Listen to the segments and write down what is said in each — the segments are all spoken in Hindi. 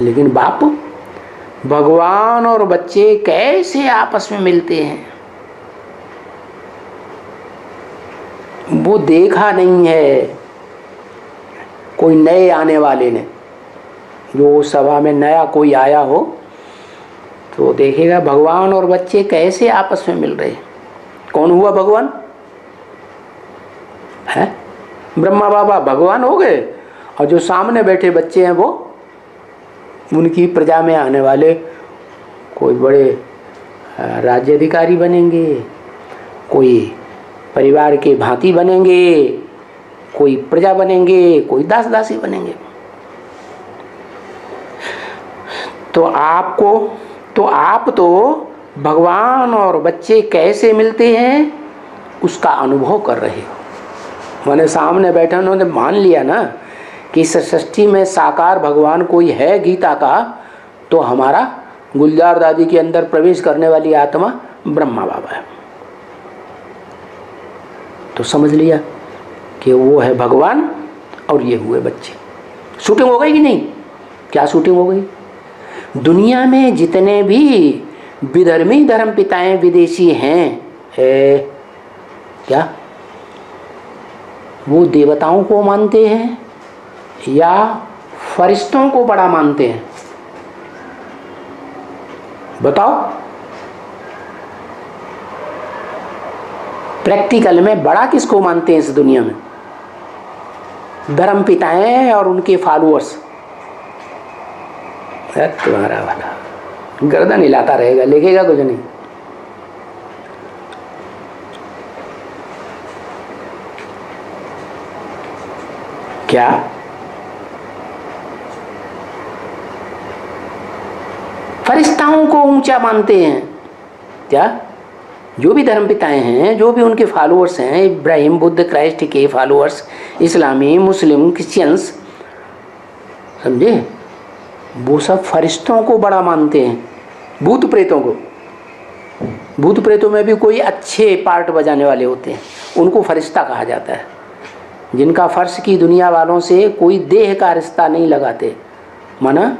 लेकिन बाप, भगवान और बच्चे कैसे आपस में मिलते हैं वो देखा नहीं है कोई नए आने वाले ने। जो सभा में नया कोई आया हो तो देखेगा भगवान और बच्चे कैसे आपस में मिल रहे हैं। कौन हुआ भगवान? है ब्रह्मा बाबा भगवान हो गए, और जो सामने बैठे बच्चे हैं वो उनकी प्रजा में आने वाले कोई बड़े राज्य अधिकारी बनेंगे, कोई परिवार के भांति बनेंगे, कोई प्रजा बनेंगे, कोई दास दासी बनेंगे। तो आप तो भगवान और बच्चे कैसे मिलते हैं उसका अनुभव कर रहे हो। मैंने सामने बैठे उन्होंने मान लिया ना कि सृष्टि में साकार भगवान कोई है गीता का, तो हमारा गुलजार दादी के अंदर प्रवेश करने वाली आत्मा ब्रह्मा बाबा है। तो समझ लिया कि वो है भगवान और ये हुए बच्चे। शूटिंग हो गई कि नहीं? क्या शूटिंग हो गई? दुनिया में जितने भी विधर्मी धर्म पिताएं विदेशी हैं क्या वो देवताओं को मानते हैं या फरिश्तों को बड़ा मानते हैं? बताओ। प्रैक्टिकल में बड़ा किसको मानते हैं इस दुनिया में? धर्म पिताएं और उनके फॉलोअर्स। तुम्हारा वाला गर्दन हिलाता रहेगा, लिखेगा कुछ नहीं। क्या फरिश्ताओं को ऊंचा मानते हैं क्या? जो भी धर्म पिताएं हैं, जो भी उनके फॉलोअर्स हैं, इब्राहिम बुद्ध क्राइस्ट के फॉलोअर्स, इस्लामी मुस्लिम क्रिश्चियंस, समझे, वो सब फरिश्तों को बड़ा मानते हैं। भूत प्रेतों को, भूत प्रेतों में भी कोई अच्छे पार्ट बजाने वाले होते हैं, उनको फरिश्ता कहा जाता है, जिनका फर्श की दुनिया वालों से कोई देह का रिश्ता नहीं लगाते, माना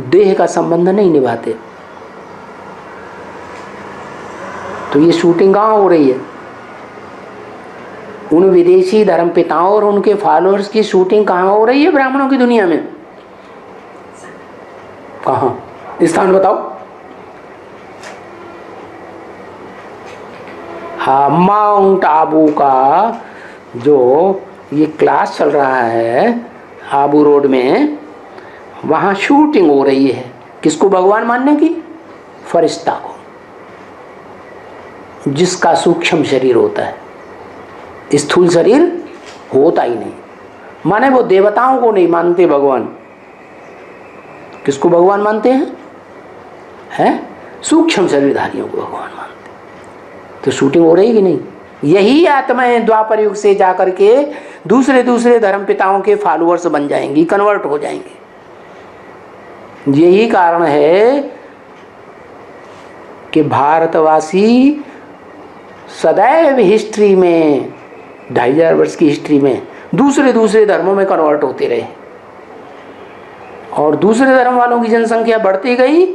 देह का संबंध नहीं निभाते। तो ये शूटिंग कहाँ हो रही है? उन विदेशी धर्म पिताओं और उनके फॉलोअर्स की शूटिंग कहाँ हो रही है ब्राह्मणों की दुनिया में? कहाँ? स्थान बताओ। हाँ, माउंट आबू का जो ये क्लास चल रहा है आबू रोड में, वहाँ शूटिंग हो रही है। किसको भगवान मानने की? फरिश्ता को, जिसका सूक्ष्म शरीर होता है, स्थूल शरीर होता ही नहीं। माने वो देवताओं को नहीं मानते भगवान। किसको भगवान मानते हैं? सूक्ष्म शरीरधारियों को भगवान मानते। तो शूटिंग हो रही कि नहीं? यही आत्माएं द्वापर युग से जाकर के दूसरे दूसरे धर्म पिताओं के फॉलोअर्स बन जाएंगी, कन्वर्ट हो जाएंगे। यही कारण है कि भारतवासी सदैव हिस्ट्री में 2500 वर्ष की हिस्ट्री में दूसरे दूसरे धर्मों में कन्वर्ट होते रहे, और दूसरे धर्म वालों की जनसंख्या बढ़ती गई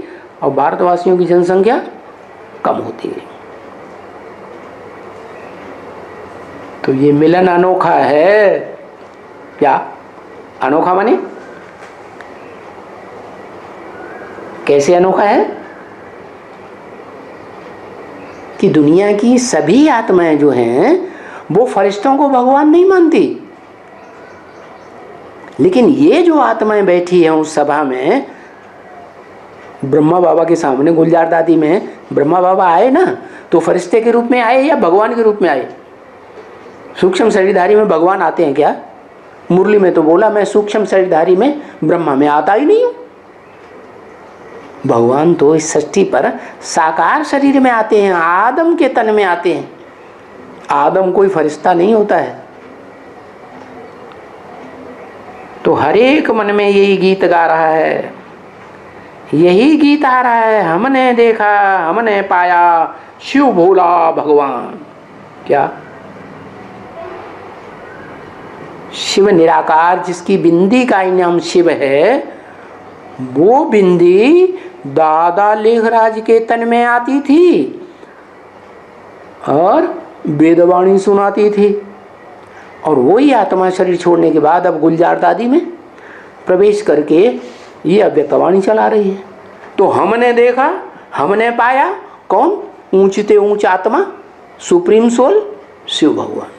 और भारतवासियों की जनसंख्या कम होती गई। तो ये मिलन अनोखा है। क्या अनोखा माने? कैसे अनोखा है? कि दुनिया की सभी आत्माएं जो हैं वो फरिश्तों को भगवान नहीं मानती, लेकिन ये जो आत्माएं बैठी हैं उस सभा में, ब्रह्मा बाबा के सामने गुलजार दादी में ब्रह्मा बाबा आए ना, तो फरिश्ते के रूप में आए या भगवान के रूप में आए? सूक्ष्म शरीरधारी में भगवान आते हैं क्या? मुरली में तो बोला मैं सूक्ष्म शरीरधारी में ब्रह्मा में आता ही नहीं हूं। भगवान तो इस सृष्टि पर साकार शरीर में आते हैं, आदम के तन में आते हैं। आदम कोई फरिश्ता नहीं होता है। तो हर एक मन में यही गीत गा रहा है, यही गीत आ रहा है, हमने देखा हमने पाया शिव भोला भगवान। क्या? शिव निराकार, जिसकी बिंदी का ही नाम शिव है, वो बिंदी दादा लेखराज के तन में आती थी और वेदवाणी सुनाती थी, और वही आत्मा शरीर छोड़ने के बाद अब गुलजार दादी में प्रवेश करके ये अव्यक्तवाणी चला रही है। तो हमने देखा, हमने पाया कौन? ऊंचते ऊंच आत्मा, सुप्रीम सोल, शिव भगवान।